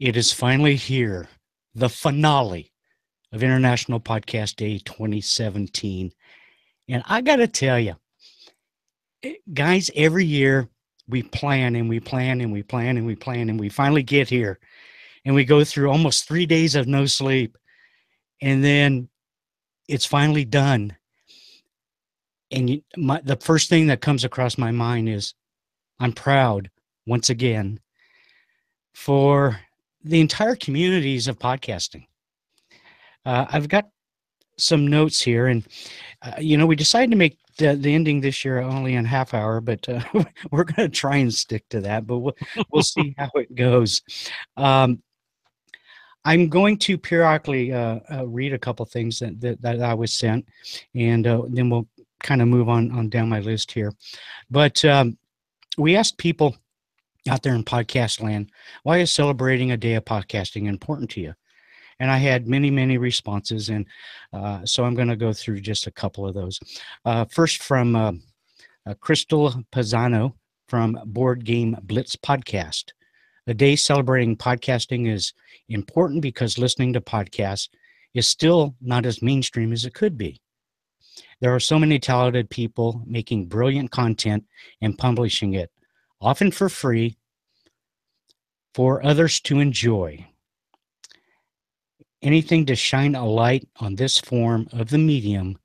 It is finally here, the finale of International Podcast Day 2017. And I got to tell you, guys, every year we plan and we plan and we plan and we plan and we finally get here and we go through almost 3 days of no sleep. And then it's finally done. And the first thing that comes across my mind is I'm proud once again for the entire communities of podcasting. I've got some notes here, and we decided to make the ending this year only in half hour, but we're going to try and stick to that. But we'll see how it goes. I'm going to periodically read a couple things that I was sent, and then we'll kind of move on down my list here. But we asked people out there in podcast land, why is celebrating a day of podcasting important to you? And I had many, many responses, and so I'm going to go through just a couple of those. First from Crystal Pizzano from Board Game Blitz Podcast. A day celebrating podcasting is important because listening to podcasts is still not as mainstream as it could be. There are so many talented people making brilliant content and publishing it, often for free, for others to enjoy. Anything to shine a light on this form of the medium,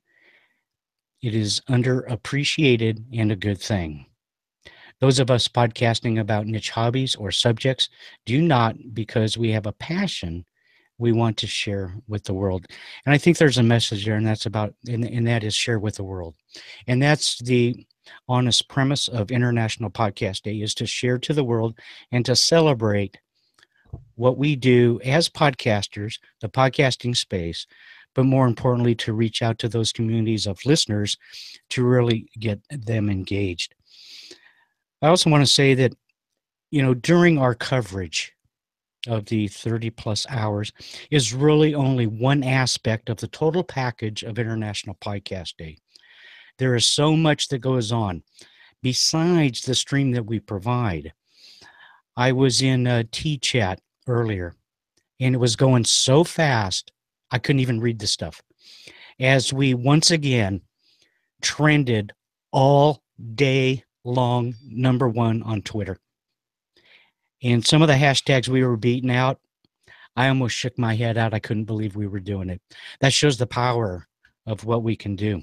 it is underappreciated and a good thing. Those of us podcasting about niche hobbies or subjects do not because we have a passion we want to share with the world. And I think there's a message there, and that's about, and that is share with the world. And that's the honest premise of International Podcast Day, is to share to the world and to celebrate what we do as podcasters, the podcasting space, but more importantly, to reach out to those communities of listeners to really get them engaged. I also want to say that, during our coverage of the 30 plus hours is really only one aspect of the total package of International Podcast Day. There is so much that goes on besides the stream that we provide. I was in T-Chat earlier, and it was going so fast, I couldn't even read the stuff. As we once again trended all day long, #1 on Twitter. And some of the hashtags we were beating out, I almost shook my head out. I couldn't believe we were doing it. That shows the power of what we can do.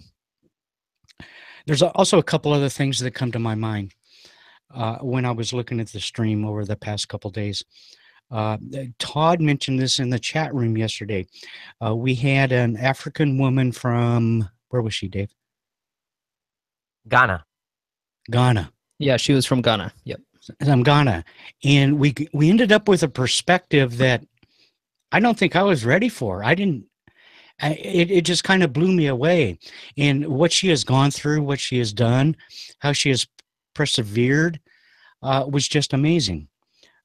There's also a couple other things that come to my mind when I was looking at the stream over the past couple days. Todd mentioned this in the chat room yesterday. We had an African woman from, where was she, Dave? Ghana. Yeah, she was from Ghana. Yep. Ghana. And we ended up with a perspective that I don't think I was ready for. It just kind of blew me away. And what she has gone through, what she has done, how she has persevered was just amazing.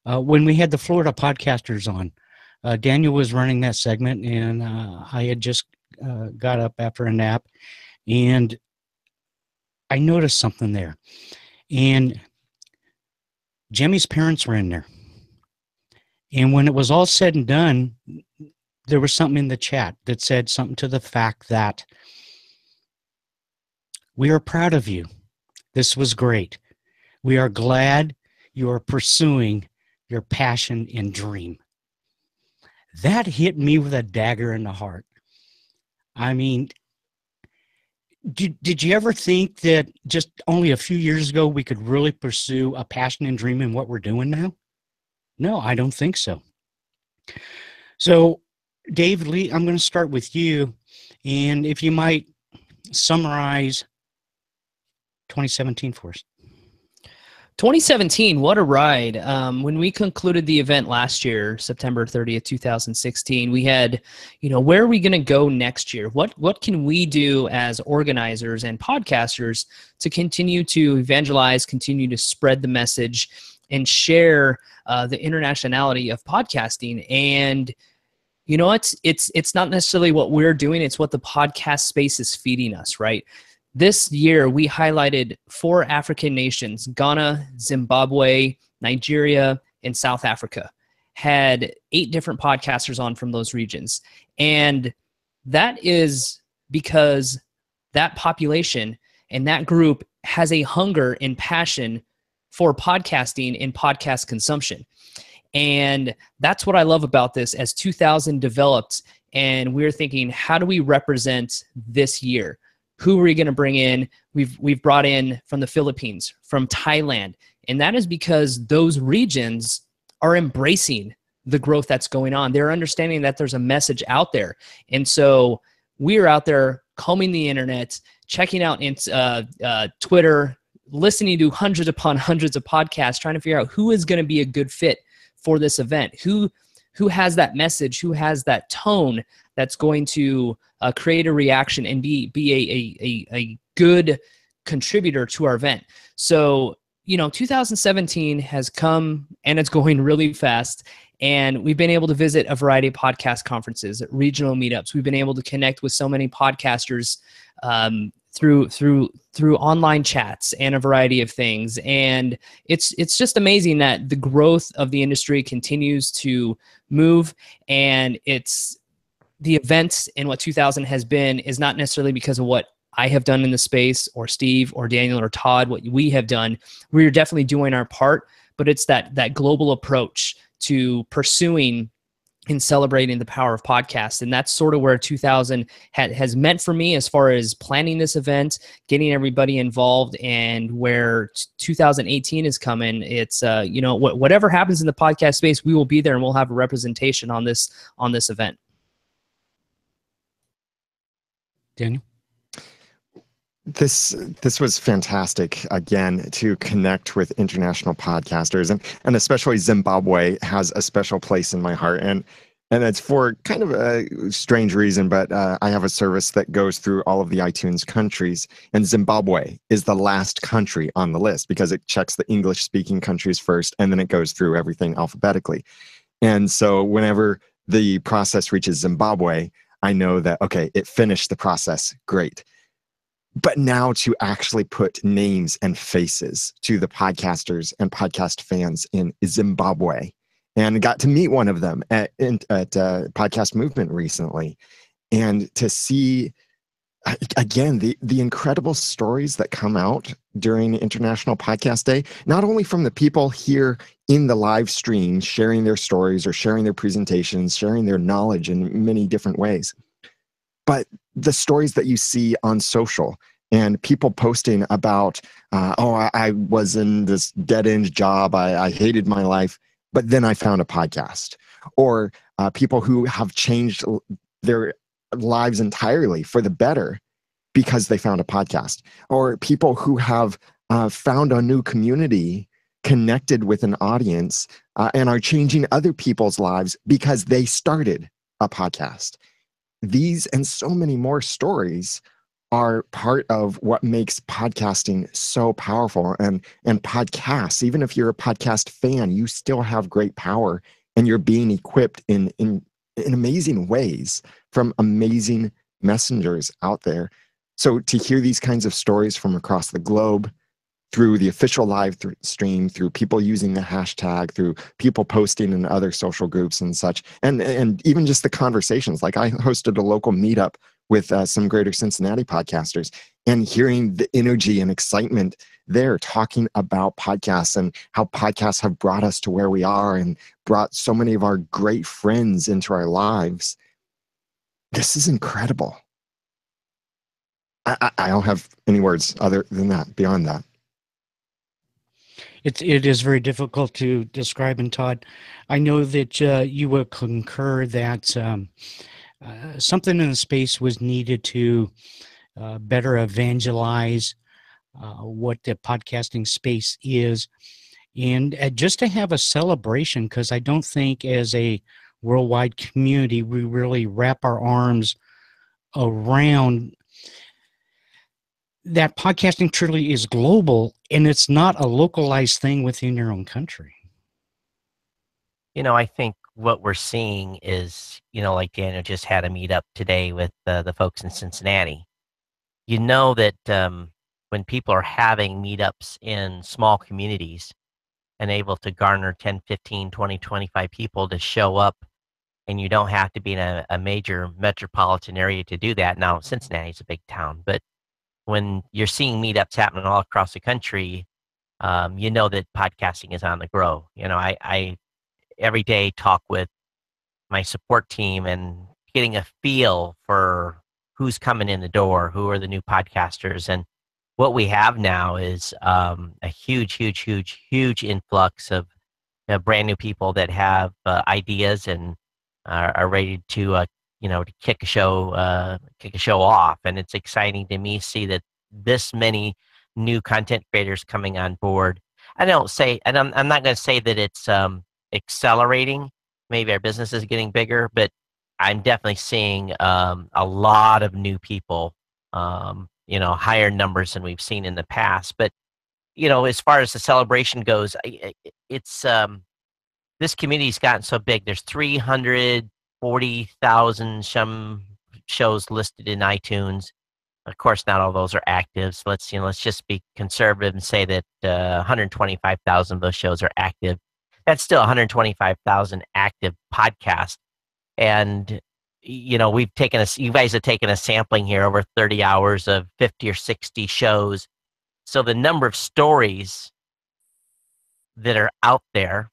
When we had the Florida podcasters on, Daniel was running that segment, and I had just got up after a nap, and I noticed something there. And Jimmy's parents were in there. And when it was all said and done, there was something in the chat that said something to the fact that we are proud of you. This was great. We are glad you are pursuing your passion and dream. That hit me with a dagger in the heart. I mean, did you ever think that just only a few years ago we could really pursue a passion and dream in what we're doing now? No, I don't think so. So, Dave Lee, I'm going to start with you. And if you might summarize 2017 for us. 2017, what a ride. When we concluded the event last year, September 30th, 2016, we had, where are we going to go next year? What can we do as organizers and podcasters to continue to evangelize, continue to spread the message, and share the internationality of podcasting? And it's not necessarily what we're doing, it's what the podcast space is feeding us, right? This year, we highlighted 4 African nations, Ghana, Zimbabwe, Nigeria, and South Africa. had 8 different podcasters on from those regions. And that is because that population and that group has a hunger and passion for podcasting and podcast consumption. And that's what I love about this. As 2000 developed and we're thinking, how do we represent this year? Who are we going to bring in? We've brought in from the Philippines, from Thailand, and that is because those regions are embracing the growth that's going on. They're understanding that there's a message out there. And so we're out there combing the internet, checking out Twitter, listening to hundreds upon hundreds of podcasts, trying to figure out who is going to be a good fit for this event, who has that message, who has that tone that's going to create a reaction and be a good contributor to our event. So, 2017 has come and it's going really fast. And we've been able to visit a variety of podcast conferences, regional meetups. We've been able to connect with so many podcasters through online chats and a variety of things. And it's just amazing that the growth of the industry continues to move. And it's the events in what 2000 has been is not necessarily because of what I have done in the space, or Steve or Daniel or Todd, what we have done. We're definitely doing our part, but it's that global approach to pursuing and celebrating the power of podcasts. And that's sort of where 2000 has meant for me as far as planning this event, getting everybody involved, and where 2018 is coming. It's, whatever happens in the podcast space, we will be there and we'll have a representation on this event. Daniel? This was fantastic, again, to connect with international podcasters, and especially Zimbabwe has a special place in my heart. And it's for kind of a strange reason, but I have a service that goes through all of the iTunes countries, and Zimbabwe is the last country on the list because it checks the English-speaking countries first, and then it goes through everything alphabetically. And so whenever the process reaches Zimbabwe, I know that, okay, it finished the process, great. But now to actually put names and faces to the podcasters and podcast fans in Zimbabwe, and got to meet one of them at Podcast Movement recently, and to see, again, the incredible stories that come out during International Podcast Day, not only from the people here in the live stream sharing their stories or sharing their presentations, sharing their knowledge in many different ways, but the stories that you see on social and people posting about, I was in this dead-end job, I hated my life, but then I found a podcast. Or people who have changed their lives entirely for the better because they found a podcast. Or people who have found a new community, connected with an audience, and are changing other people's lives because they started a podcast. These and so many more stories are part of what makes podcasting so powerful. And podcasts, even if you're a podcast fan, you still have great power, and you're being equipped in amazing ways from amazing messengers out there. So to hear these kinds of stories from across the globe, through the official live stream, through people using the hashtag, through people posting in other social groups and such, and even just the conversations. Like, I hosted a local meetup with some Greater Cincinnati podcasters, and hearing the energy and excitement there, talking about podcasts and how podcasts have brought us to where we are and brought so many of our great friends into our lives. This is incredible. I don't have any words other than that, beyond that. It is very difficult to describe. And Todd, I know that you would concur that something in the space was needed to better evangelize what the podcasting space is, and just to have a celebration, because I don't think as a worldwide community we really wrap our arms around that podcasting truly is global, and it's not a localized thing within your own country. I think what we're seeing is, like Daniel just had a meetup today with the folks in Cincinnati. That when people are having meetups in small communities, and able to garner 10, 15, 20, 25 people to show up, and you don't have to be in a major metropolitan area to do that. Now, Cincinnati's a big town, but when you're seeing meetups happening all across the country, you know that podcasting is on the grow. I every day talk with my support team and getting a feel for who's coming in the door, who are the new podcasters. And what we have now is a huge, huge, huge, huge influx of brand new people that have ideas and are ready to, to kick a show off. And it's exciting to me see that this many new content creators coming on board. I don't say, and I'm not going to say that it's accelerating. Maybe our business is getting bigger, but I'm definitely seeing a lot of new people, higher numbers than we've seen in the past. But, as far as the celebration goes, it's this community's gotten so big. There's 340,000 some shows listed in iTunes. Of course, not all those are active. So let's just be conservative and say that 125,000 of those shows are active. That's still 125,000 active podcasts. And, you guys have taken a sampling here over 30 hours of 50 or 60 shows. So the number of stories that are out there,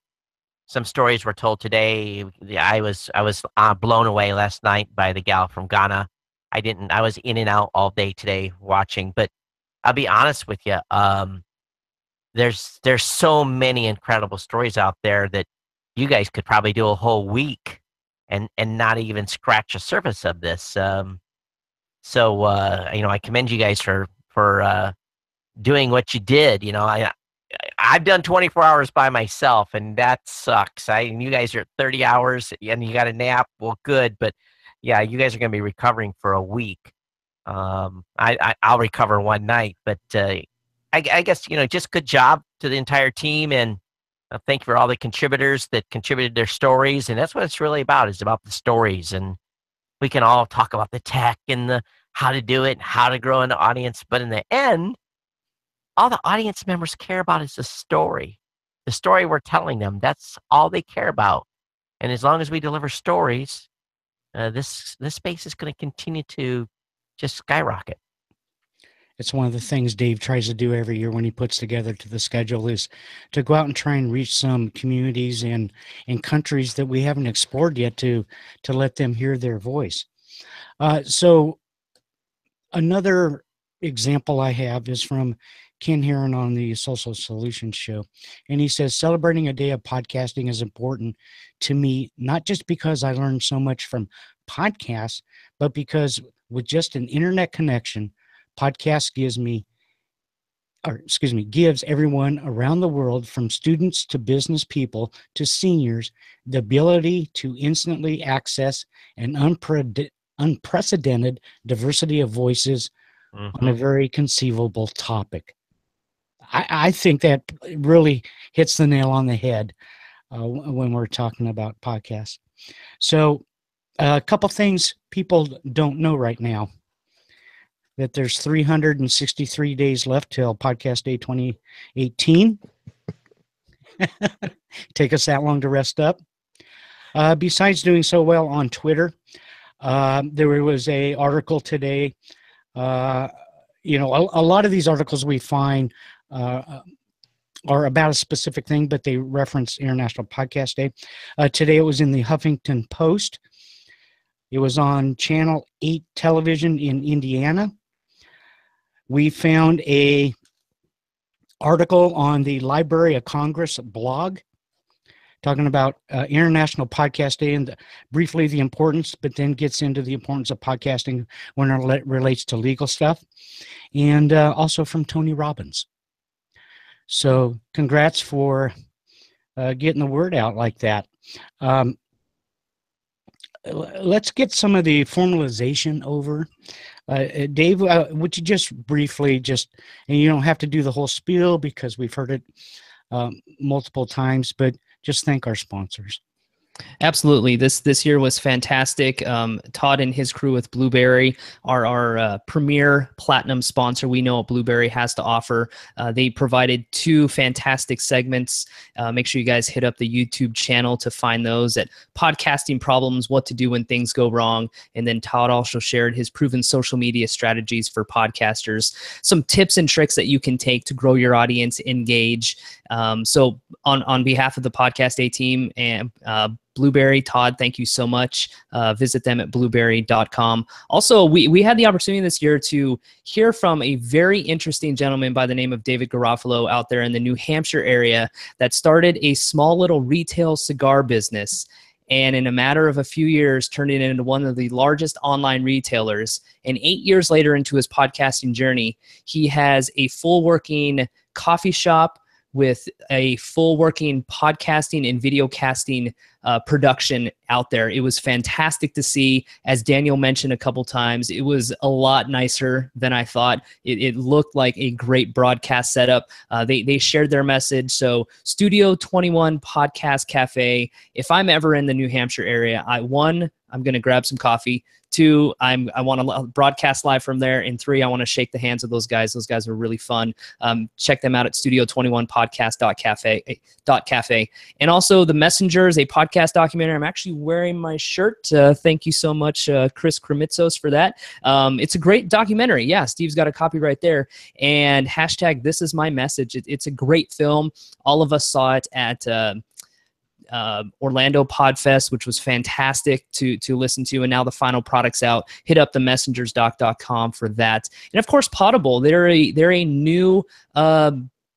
some stories were told today. I was blown away last night by the gal from Ghana. I was in and out all day today watching, but I'll be honest with you. There's so many incredible stories out there that you guys could probably do a whole week and not even scratch the surface of this. So I commend you guys for doing what you did. I've done 24 hours by myself, and that sucks. You guys are at 30 hours and you got a nap. Well, good, but yeah, you guys are going to be recovering for a week. I'll recover one night, but I guess just good job to the entire team, and thank you for all the contributors that contributed their stories. And that's what it's really about. It's about the stories, and we can all talk about the tech and the how to do it, and how to grow an audience. But in the end, all the audience members care about is the story we're telling them. That's all they care about. And as long as we deliver stories, this space is going to continue to just skyrocket. It's one of the things Dave tries to do every year when he puts together to the schedule is to go out and try and reach some communities and countries that we haven't explored yet to let them hear their voice. So another example I have is from Ken Heron on the Social Solutions Show. And he says, celebrating a day of podcasting is important to me, not just because I learned so much from podcasts, but because with just an internet connection, podcast gives everyone around the world, from students to business people to seniors, the ability to instantly access an unprecedented diversity of voices on a very conceivable topic. I think that really hits the nail on the head when we're talking about podcasts. So a couple things people don't know right now, that there's 363 days left till Podcast Day 2018. Take us that long to rest up. Besides doing so well on Twitter, there was a article today. A lot of these articles we find are about a specific thing, but they reference International Podcast Day. Today it was in the Huffington Post. It was on Channel 8 television in Indiana. We found a article on the Library of Congress blog talking about International Podcast Day and briefly the importance, but then gets into the importance of podcasting when it relates to legal stuff, and also from Tony Robbins. So congrats for getting the word out like that. Let's get some of the formalization over. Dave, would you just briefly and you don't have to do the whole spiel because we've heard it multiple times, but just thank our sponsors. Absolutely. This year was fantastic. Todd and his crew with Blueberry are our premier platinum sponsor. We know what Blueberry has to offer. They provided 2 fantastic segments. Make sure you guys hit up the YouTube channel to find those at Podcasting Problems, What to Do When Things Go Wrong. And then Todd also shared his proven social media strategies for podcasters, some tips and tricks that you can take to grow your audience, engage. So on behalf of the Podcast A team and Blueberry, Todd, thank you so much. Visit them at blueberry.com. Also, we had the opportunity this year to hear from a very interesting gentleman by the name of David Garofalo out there in the New Hampshire area that started a small little retail cigar business, and in a matter of a few years turned it into one of the largest online retailers. And 8 years later into his podcasting journey, he has a full working coffee shop with a full working podcasting and video casting production out there. It was fantastic to see. As Daniel mentioned a couple times, it was a lot nicer than I thought. It looked like a great broadcast setup. They shared their message. So Studio 21 Podcast Cafe, if I'm ever in the New Hampshire area, I'm going to grab some coffee. 2, I want to broadcast live from there. And 3, I want to shake the hands of those guys. Those guys are really fun. Check them out at studio21podcast.cafe. And also The Messengers, a podcast documentary. I'm actually wearing my shirt. Thank you so much, Chris Kremitzos, for that. It's a great documentary. Yeah, Steve's got a copy right there. And hashtag This Is My Message. It's a great film. All of us saw it at Orlando Podfest, which was fantastic to listen to, and now the final product's out. Hit up themessengersdoc.com for that. And of course, Potable, they're a new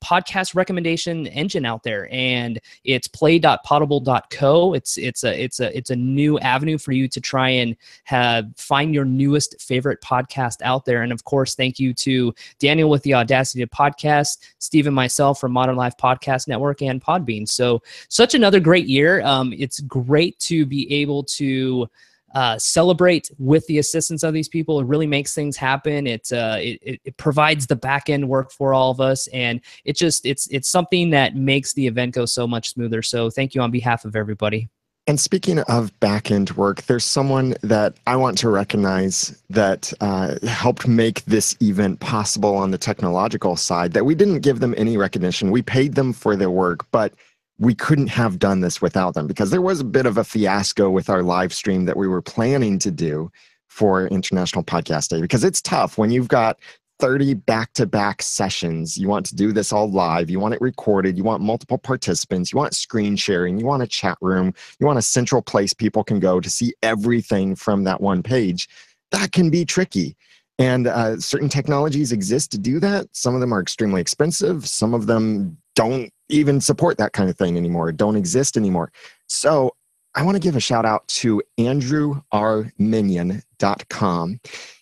podcast recommendation engine out there, and it's play.potable.co. It's a new avenue for you to try and find your newest favorite podcast out there. And of course, thank you to Daniel with the Audacity to Podcast, Steve and myself from Modern Life Podcast Network, and Podbean. So such another great year. It's great to be able to celebrate with the assistance of these people. It really makes things happen. It provides the back end work for all of us, and it's something that makes the event go so much smoother. So thank you on behalf of everybody. And speaking of back-end work, there's someone that I want to recognize that helped make this event possible on the technological side, that we didn't give them any recognition. We paid them for their work, but we couldn't have done this without them, because there was a bit of a fiasco with our live stream that we were planning to do for International Podcast Day, because it's tough when you've got 30 back-to-back sessions. You want to do this all live. You want it recorded. You want multiple participants. You want screen sharing. You want a chat room. You want a central place people can go to see everything from that one page. That can be tricky. And certain technologies exist to do that. Some of them are extremely expensive. Some of them don't even support that kind of thing anymore, don't exist anymore. So I want to give a shout out to AndrewRMinion.com.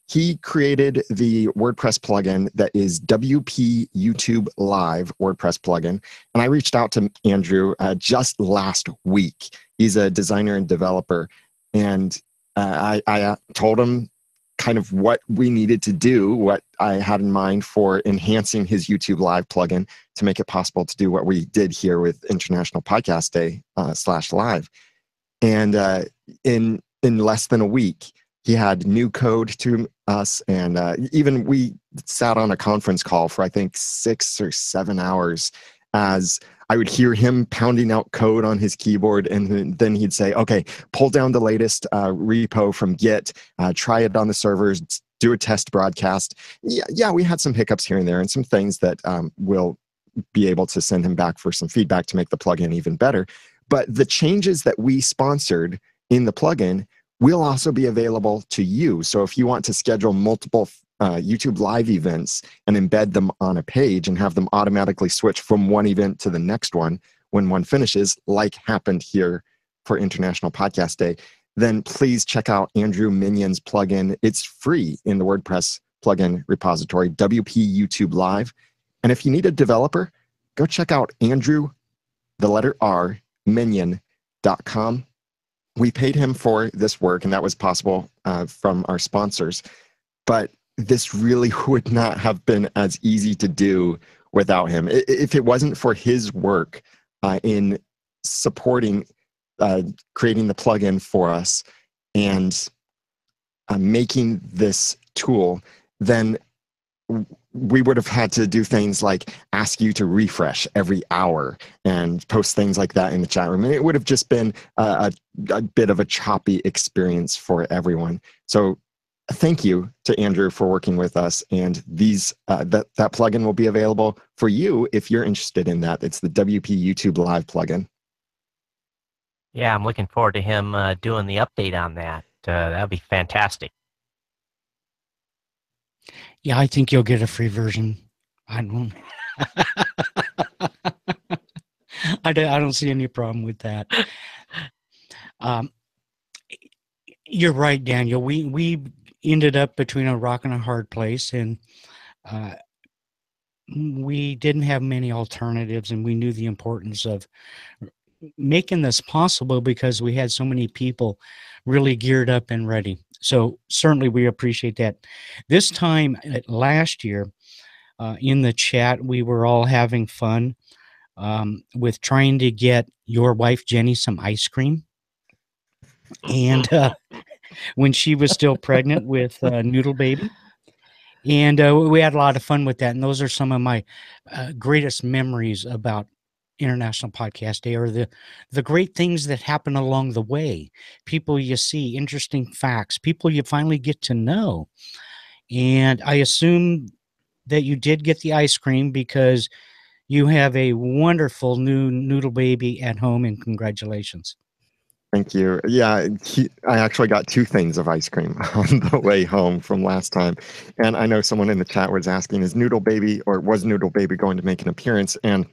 He created the WordPress plugin that is WP YouTube Live WordPress plugin. And I reached out to Andrew just last week. He's a designer and developer. And I told him kind of what we needed to do, what I had in mind for enhancing his YouTube Live plugin to make it possible to do what we did here with International Podcast Day /live. And in less than a week, he had new code to us. And even we sat on a conference call for, I think, 6 or 7 hours as I would hear him pounding out code on his keyboard, and then he'd say, okay, pull down the latest repo from Git, try it on the servers, do a test broadcast. Yeah, we had some hiccups here and there and some things that we'll be able to send him back for some feedback to make the plugin even better. But the changes that we sponsored in the plugin will also be available to you. So if you want to schedule multiple YouTube Live events and embed them on a page and have them automatically switch from one event to the next one when one finishes, like happened here for International Podcast Day, then please check out Andrew Minion's plugin. It's free in the WordPress plugin repository, WP YouTube Live. And if you need a developer, go check out Andrew, the letter R, Minion.com. We paid him for this work, and that was possible from our sponsors. But this really would not have been as easy to do without him. If it wasn't for his work in supporting creating the plugin for us and making this tool, then we would have had to do things like ask you to refresh every hour and post things like that in the chat room. And it would have just been a bit of a choppy experience for everyone. So thank you to Andrew for working with us. And that plugin will be available for you if you're interested in that. It's the WP YouTube Live plugin. Yeah, I'm looking forward to him doing the update on that. That'll be fantastic. Yeah, I think you'll get a free version. I don't. I don't see any problem with that. You're right, Daniel. We ended up between a rock and a hard place, and we didn't have many alternatives, and we knew the importance of making this possible because we had so many people really geared up and ready. So certainly we appreciate that. This time last year, in the chat, we were all having fun with trying to get your wife Jenny some ice cream, and when she was still pregnant with Noodle Baby. And we had a lot of fun with that. And those are some of my greatest memories about International Podcast Day, or the great things that happen along the way. People you see, interesting facts, people you finally get to know. And I assume that you did get the ice cream because you have a wonderful new Noodle Baby at home, and congratulations. Thank you. Yeah, I actually got 2 things of ice cream on the way home from last time. And I know someone in the chat was asking, was Noodle Baby going to make an appearance? And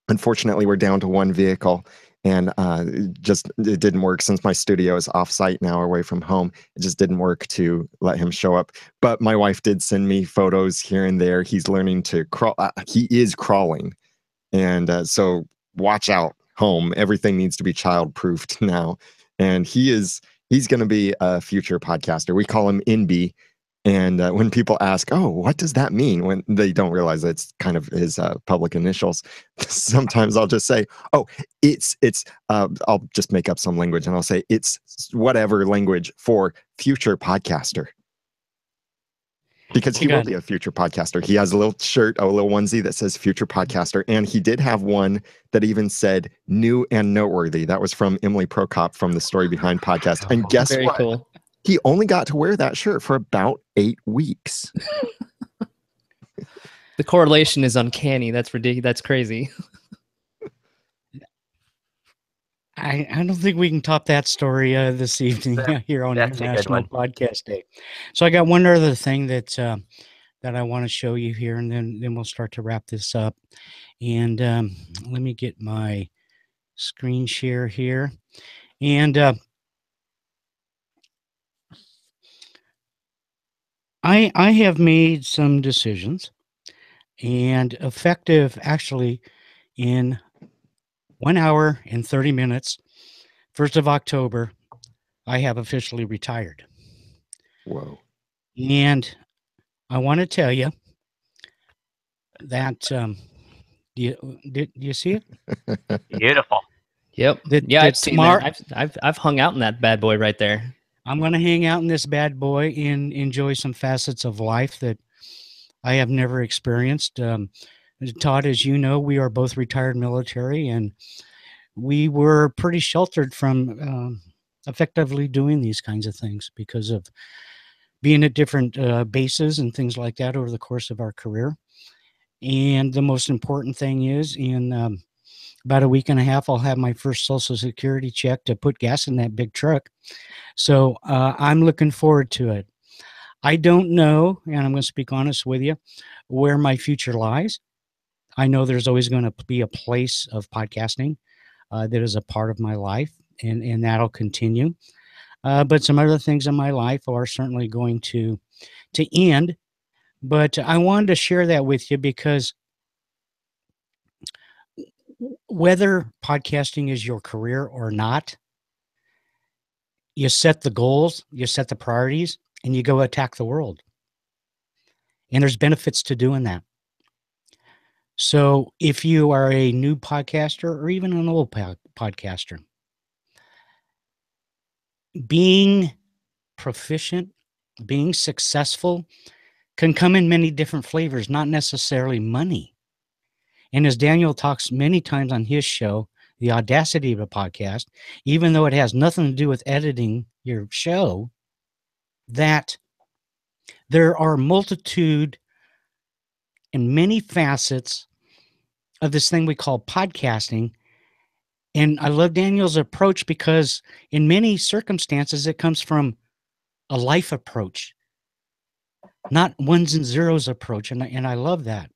unfortunately, we're down to 1 vehicle. And it didn't work since my studio is off-site now, away from home. It just didn't work to let him show up. But my wife did send me photos here and there. He's learning to crawl. He is crawling. And so watch out. Home, everything needs to be child-proofed now, and he's going to be a future podcaster. We call him InBee, and when people ask, "Oh, what does that mean?" when they don't realize it's kind of his public initials, sometimes I'll just say, "Oh, it's." I'll just make up some language, and I'll say it's whatever language for future podcaster. Because he will be a future podcaster. He has a little shirt, a little onesie that says future podcaster. And he did have one that even said new and noteworthy. That was from Emily Prokop from the Story Behind podcast. And guess Very what? Cool. He only got to wear that shirt for about 8 weeks. The correlation is uncanny. That's ridiculous. That's crazy. I don't think we can top that story this evening here on International Podcast Day. So I got one other thing that I want to show you here, and then we'll start to wrap this up. And let me get my screen share here. And I have made some decisions, and effective actually in 1 hour and 30 minutes, 1st of October, I have officially retired. Whoa. And I want to tell you that, do you see it? Beautiful. Yep. Yeah, I've seen that. I've hung out in that bad boy right there. I'm going to hang out in this bad boy and enjoy some facets of life that I have never experienced. Todd, as you know, we are both retired military, and we were pretty sheltered from effectively doing these kinds of things because of being at different bases and things like that over the course of our career. And the most important thing is, in about a week and a half, I'll have my first Social Security check to put gas in that big truck. So I'm looking forward to it. I don't know, and I'm going to speak honest with you, where my future lies. I know there's always going to be a place of podcasting that is a part of my life, and that'll continue. But some other things in my life are certainly going to end. But I wanted to share that with you because whether podcasting is your career or not, you set the goals, you set the priorities, and you go attack the world. And there's benefits to doing that. So if you are a new podcaster or even an old podcaster, being proficient, being successful can come in many different flavors, not necessarily money. And as Daniel talks many times on his show, The Audacity of a Podcast, even though it has nothing to do with editing your show, that there are multitude and many facets of this thing we call podcasting. And I love Daniel's approach because in many circumstances, it comes from a life approach, not ones and zeros approach. And I love that.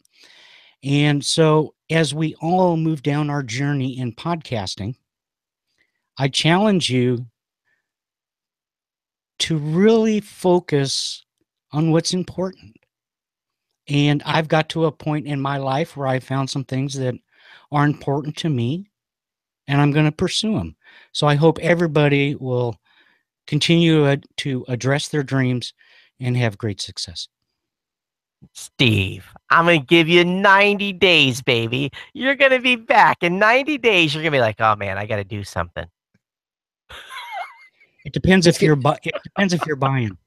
And so as we all move down our journey in podcasting, I challenge you to really focus on what's important. And I've got to a point in my life where I found some things that are important to me, and I'm going to pursue them. So I hope everybody will continue to address their dreams and have great success. Steve, I'm going to give you 90 days, baby. You're going to be back in 90 days. You're going to be like, oh man, I got to do something. It depends if you're buying.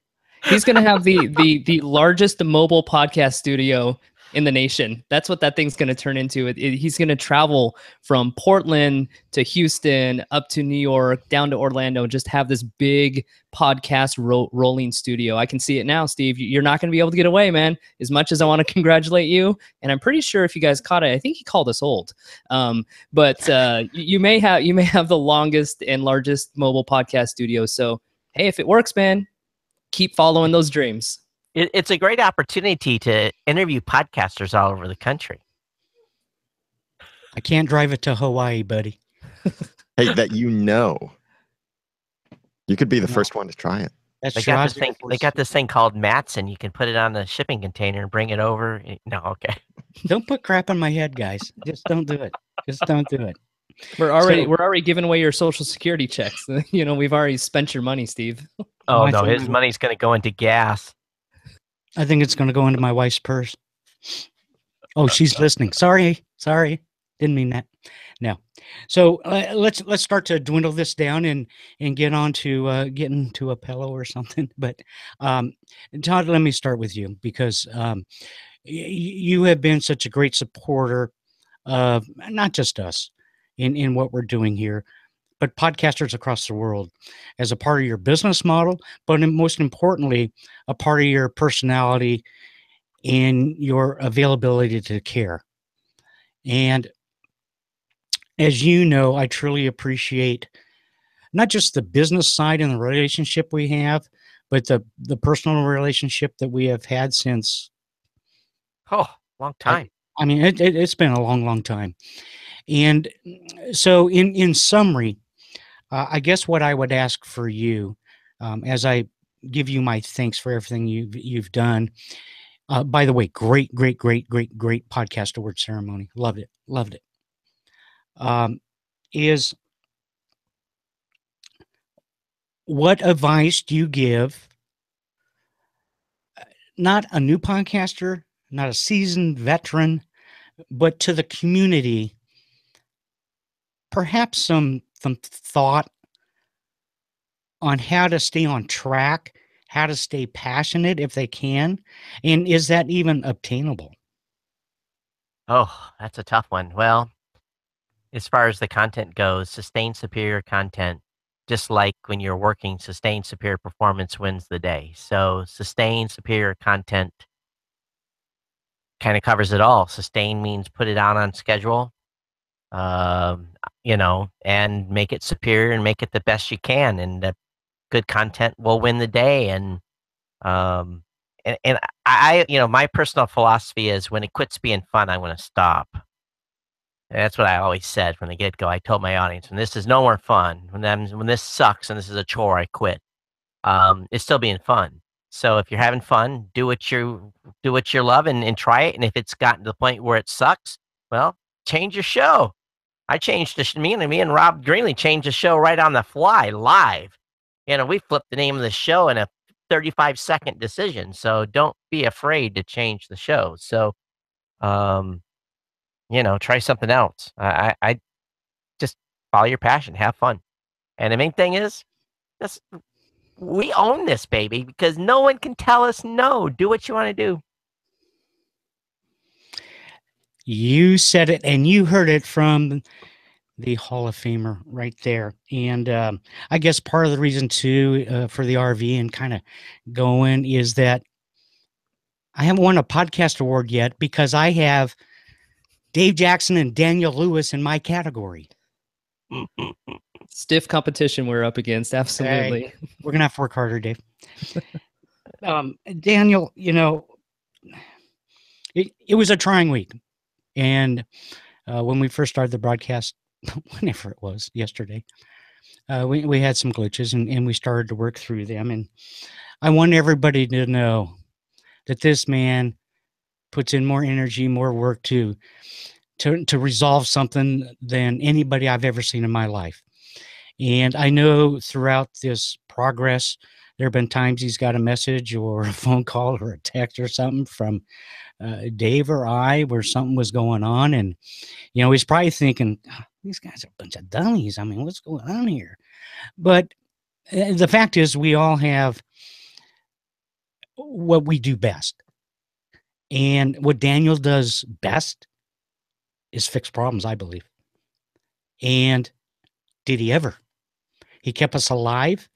He's going to have the largest mobile podcast studio in the nation. That's what that thing's going to turn into. He's going to travel from Portland to Houston, up to New York, down to Orlando, and just have this big podcast rolling studio. I can see it now, Steve. You're not going to be able to get away, man. As much as I want to congratulate you, and I'm pretty sure if you guys caught it, I think he called us old. But you may have the longest and largest mobile podcast studio. So hey, if it works, man, keep following those dreams. It's a great opportunity to interview podcasters all over the country. I can't drive it to Hawaii, buddy. Hey, that you could be the first one to try it. They got this thing called Matson. You can put it on the shipping container and bring it over. No, okay. Don't put crap on my head, guys. Just don't do it. Just don't do it. We're already giving away your Social Security checks. We've already spent your money, Steve. Oh no, his money's going to go into gas. I think it's going to go into my wife's purse. Oh, she's listening. Sorry. Didn't mean that. No. So let's start to dwindle this down and get on to getting to a pillow or something. But Todd, let me start with you because you have been such a great supporter of not just us in what we're doing here, but podcasters across the world as a part of your business model, but most importantly, a part of your personality and your availability to care. And as you know, I truly appreciate not just the business side and the relationship we have, but the personal relationship that we have had since. Oh, long time. I mean, it's been a long, long time. And so in summary, I guess what I would ask for you, as I give you my thanks for everything you've done. By the way, great podcast award ceremony. Loved it. Is what advice do you give? Not a new podcaster, not a seasoned veteran, but to the community. Perhaps some thought on how to stay on track, how to stay passionate if they can, and is that even obtainable? Oh, that's a tough one. Well, as far as the content goes, sustain superior content. Just like when you're working, sustain superior performance wins the day. So sustain superior content kind of covers it all. Sustain means put it on schedule. And make it superior and make it the best you can, and the good content will win the day. And I my personal philosophy is when it quits being fun, I'm going to stop. And that's what I always said from the get-go. I told my audience, when this is no more fun, when this sucks and this is a chore, I quit. It's still being fun. So if you're having fun, do what you love and try it. And if it's gotten to the point where it sucks, well, change your show. I changed me and Rob Greenlee changed the show right on the fly, live. We flipped the name of the show in a 35-second decision. So don't be afraid to change the show. So, try something else. I just follow your passion, have fun. And the main thing is We own this baby because no one can tell us no. Do what you want to do. You said it, and you heard it from the Hall of Famer right there. And I guess part of the reason too for the RV and kind of going is that I haven't won a podcast award yet because I have Dave Jackson and Daniel Lewis in my category. Stiff competition we're up against. Absolutely. We're going to have to work harder, Dave. Daniel, it was a trying week. And when we first started the broadcast, whenever it was, yesterday, we had some glitches and we started to work through them. And I want everybody to know that this man puts in more energy, more work to resolve something than anybody I've ever seen in my life. And I know throughout this progress, there have been times he's got a message or a phone call or a text or something from Dave or I where something was going on. And, he's probably thinking, these guys are a bunch of dummies. I mean, what's going on here? But the fact is we all have what we do best. And what Daniel does best is fix problems, I believe. And did he ever? He kept us alive.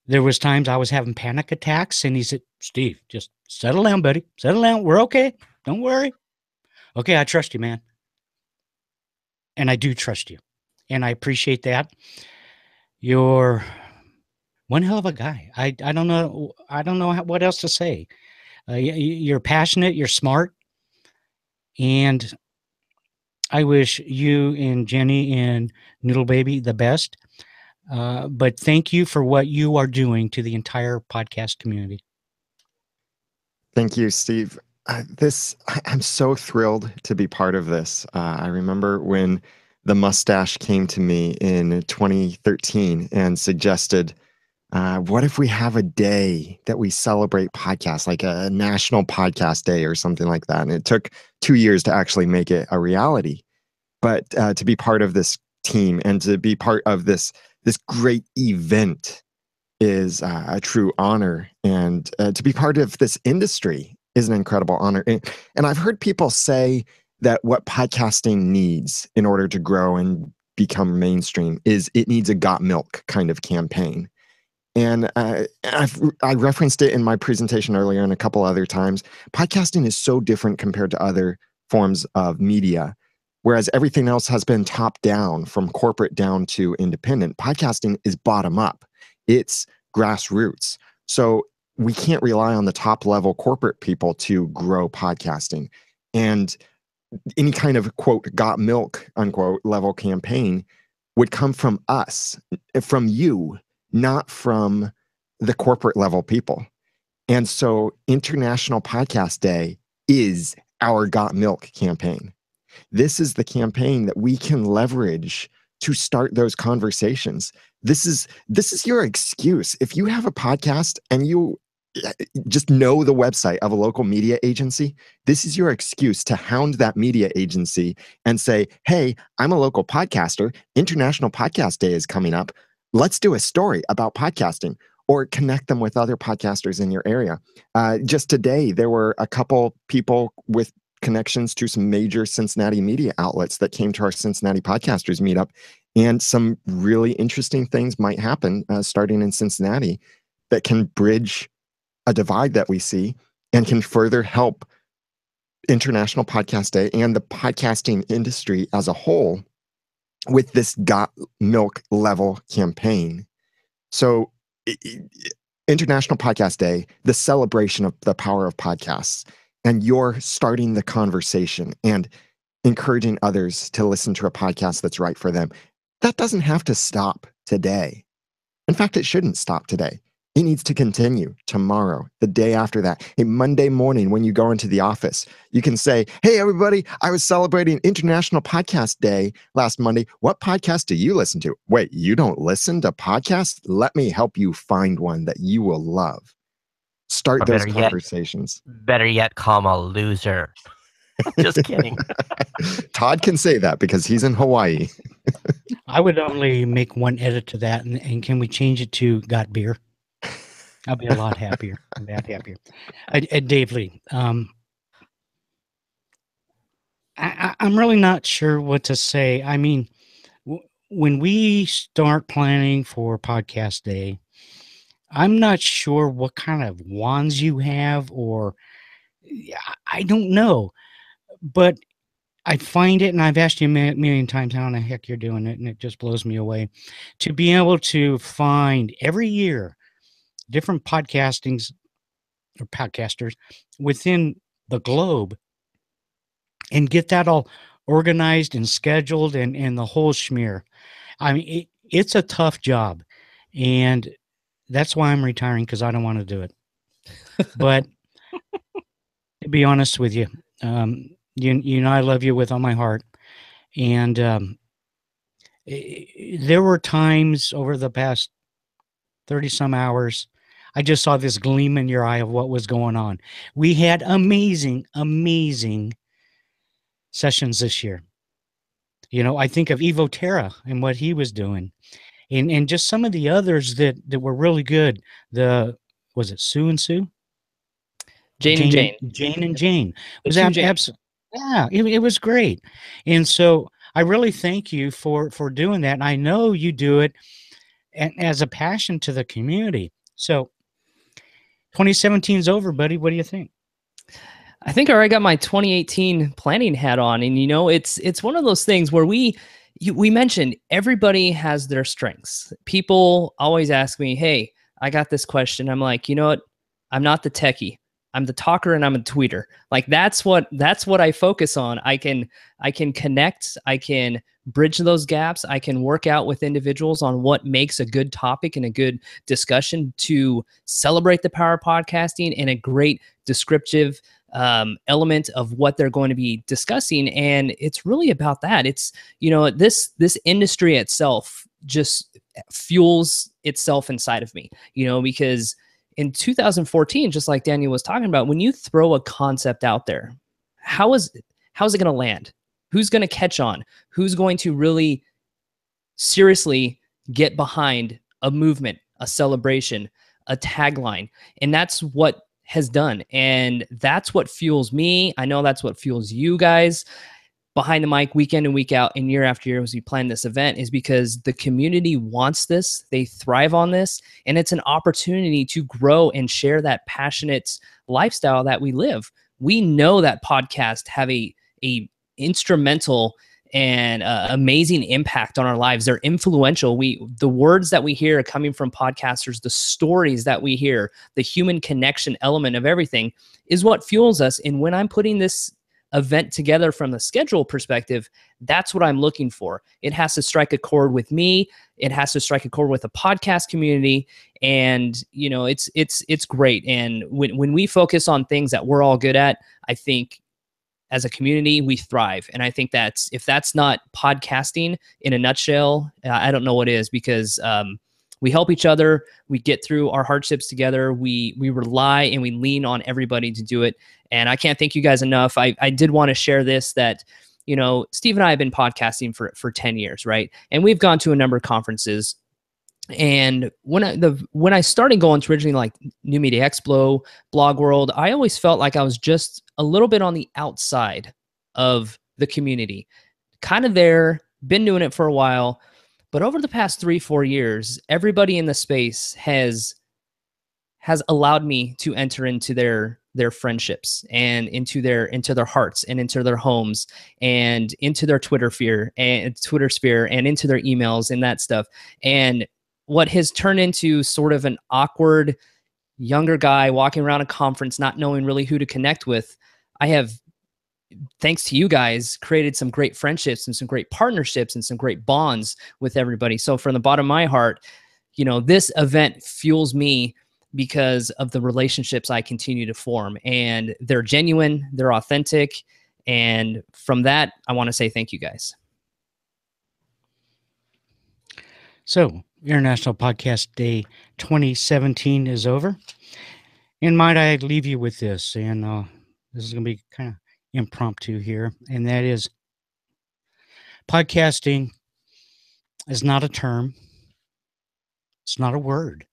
There was times I was having panic attacks and he said, Steve, just settle down, buddy. Settle down. We're okay. Don't worry. Okay, I trust you, man. And I do trust you. And I appreciate that. You're one hell of a guy. I don't know. I don't know what else to say. You're passionate. You're smart. And I wish you and Jenny and Noodle Baby the best. But thank you for what you are doing to the entire podcast community. Thank you, Steve. I'm so thrilled to be part of this. I remember when the mustache came to me in 2013 and suggested, what if we have a day that we celebrate podcasts, like a national podcast day or something like that? And it took 2 years to actually make it a reality. But to be part of this team and to be part of this great event is a true honor. And to be part of this industry is an incredible honor. And I've heard people say that what podcasting needs in order to grow and become mainstream is it needs a got milk kind of campaign. And I referenced it in my presentation earlier and a couple other times. Podcasting is so different compared to other forms of media. Whereas everything else has been top down, from corporate down to independent. Podcasting is bottom up. It's grassroots. So we can't rely on the top level corporate people to grow podcasting. And any kind of, quote, got milk, unquote, level campaign would come from us, from you, not from the corporate level people. And so International Podcast Day is our Got Milk campaign. This is the campaign that we can leverage to start those conversations. This is your excuse. If you have a podcast and you just know the website of a local media agency, this is your excuse to hound that media agency and say, hey, I'm a local podcaster. International Podcast Day is coming up. Let's do a story about podcasting, or connect them with other podcasters in your area. Just today, there were a couple people with connections to some major Cincinnati media outlets that came to our Cincinnati Podcasters meetup, and some really interesting things might happen starting in Cincinnati that can bridge a divide that we see and can further help International Podcast Day and the podcasting industry as a whole with this Got Milk level campaign. So International Podcast Day, the celebration of the power of podcasts, and you're starting the conversation and encouraging others to listen to a podcast that's right for them. That doesn't have to stop today. In fact, it shouldn't stop today. It needs to continue tomorrow, the day after that. A Monday morning when you go into the office, you can say, hey, everybody, I was celebrating International Podcast Day last Monday. What podcast do you listen to? Wait, you don't listen to podcasts? Let me help you find one that you will love. Start those conversations. Better yet, call him a loser. Just kidding. Todd can say that because he's in Hawaii. I would only make one edit to that, and can we change it to "got beer"? I'll be a lot happier. A lot happier. Dave Lee, I'm really not sure what to say. I mean, when we start planning for podcast day, I'm not sure what kind of wands you have, or I don't know, but I find it, and I've asked you a million times how in the heck you're doing it, and it just blows me away to be able to find every year different podcastings or podcasters within the globe and get that all organized and scheduled and the whole schmear. I mean, it's a tough job, and that's why I'm retiring, because I don't want to do it. But to be honest with you, you know, I love you with all my heart. And there were times over the past 30 some hours, I just saw this gleam in your eye of what was going on. We had amazing, amazing sessions this year. You know, I think of Evo Terra and what he was doing, and just some of the others that were really good. Was it Sue and Sue? Jane and Jane. Jane and Jane. The Was two that Janes. absolutely? Yeah, it was great. And so I really thank you for doing that. And I know you do it as a passion to the community. So 2017 is over, buddy. What do you think? I think I already got my 2018 planning hat on, and you know, it's one of those things where we mentioned everybody has their strengths. People always ask me, "Hey, I got this question." I'm like, you know what? I'm not the techie. I'm the talker, and I'm a tweeter. Like that's what I focus on. I can connect. I can bridge those gaps. I can work out with individuals on what makes a good topic and a good discussion to celebrate the power of podcasting and a great descriptive element of what they're going to be discussing. And it's really about that. It's, you know, this industry itself just fuels itself inside of me, you know, because in 2014, just like Daniel was talking about, when you throw a concept out there, how's it going to land? Who's going to catch on? Who's going to really seriously get behind a movement, a celebration, a tagline? And that's what has done. And that's what fuels me. I know that's what fuels you guys behind the mic week in and week out and year after year as we plan this event, is because the community wants this. They thrive on this. And it's an opportunity to grow and share that passionate lifestyle that we live. We know that podcasts have a instrumental and amazing impact on our lives. They're influential. The words that we hear coming from podcasters, the stories that we hear, the human connection element of everything is what fuels us. And when I'm putting this event together from the schedule perspective, that's what I'm looking for. It has to strike a chord with me. It has to strike a chord with the podcast community. And, you know, it's great. And when we focus on things that we're all good at, I think as a community, we thrive. And I think if that's not podcasting in a nutshell, I don't know what is, because we help each other. We get through our hardships together. We rely and we lean on everybody to do it. And I can't thank you guys enough. I did want to share this, that, you know, Steve and I have been podcasting for 10 years, right? And we've gone to a number of conferences. And when I started going to originally like New Media Expo, Blog World, I always felt like I was just a little bit on the outside of the community, kind of there, been doing it for a while. But over the past 3-4 years, everybody in the space has allowed me to enter into their friendships and into their hearts and into their homes and into their Twitter sphere and into their emails and that stuff. And what has turned into sort of an awkward younger guy walking around a conference, not knowing really who to connect with, I have, thanks to you guys, created some great friendships and some great partnerships and some great bonds with everybody. So from the bottom of my heart, you know, this event fuels me because of the relationships I continue to form, and they're genuine, they're authentic. And from that, I want to say thank you guys. So International Podcast Day 2017 is over. And might I leave you with this, and this is going to be kind of impromptu here, and that is podcasting is not a term. It's not a word.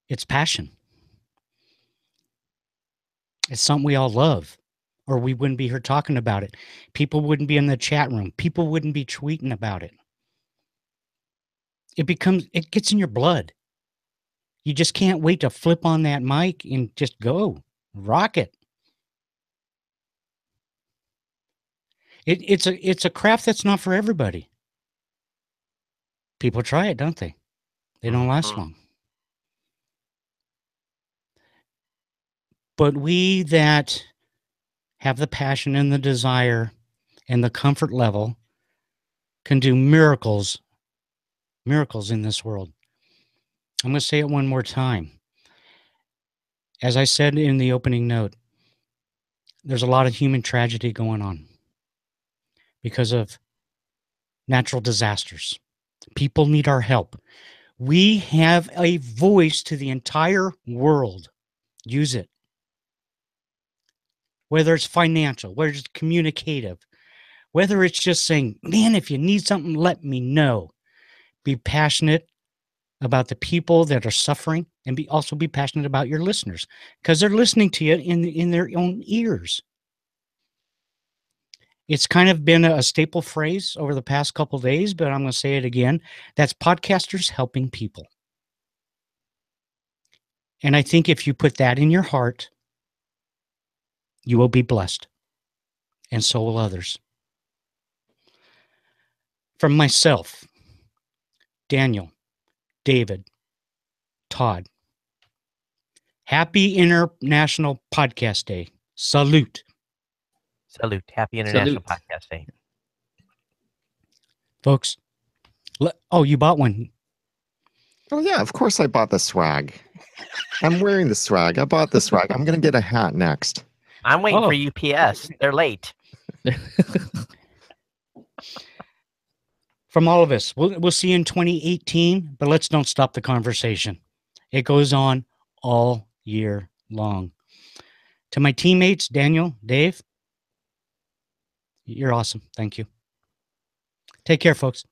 It's passion. It's something we all love, or we wouldn't be here talking about it. People wouldn't be in the chat room. People wouldn't be tweeting about it. It gets in your blood. You just can't wait to flip on that mic and just go rock it. It's a craft that's not for everybody. People try it, don't they? They don't last long. But we that have the passion and the desire and the comfort level can do miracles in this world. I'm going to say it one more time. As I said in the opening note, there's a lot of human tragedy going on because of natural disasters. People need our help. We have a voice to the entire world. Use it. Whether it's financial, whether it's communicative, whether it's just saying, man, if you need something, let me know. Be passionate about the people that are suffering, and also be passionate about your listeners, because they're listening to you in their own ears. It's kind of been a staple phrase over the past couple of days, but I'm going to say it again. That's podcasters helping people. And I think if you put that in your heart, you will be blessed, and so will others. From myself, Daniel, David, Todd, happy International Podcast Day. Salute. Salute. Happy International Podcast Day. Folks, oh, you bought one. Oh, yeah, of course I bought the swag. I'm wearing the swag. I bought the swag. I'm going to get a hat next. I'm waiting for UPS. They're late. From all of us, we'll see you in 2018, but let's don't stop the conversation. It goes on all year long. To my teammates, Daniel, Dave, you're awesome. Thank you. Take care, folks.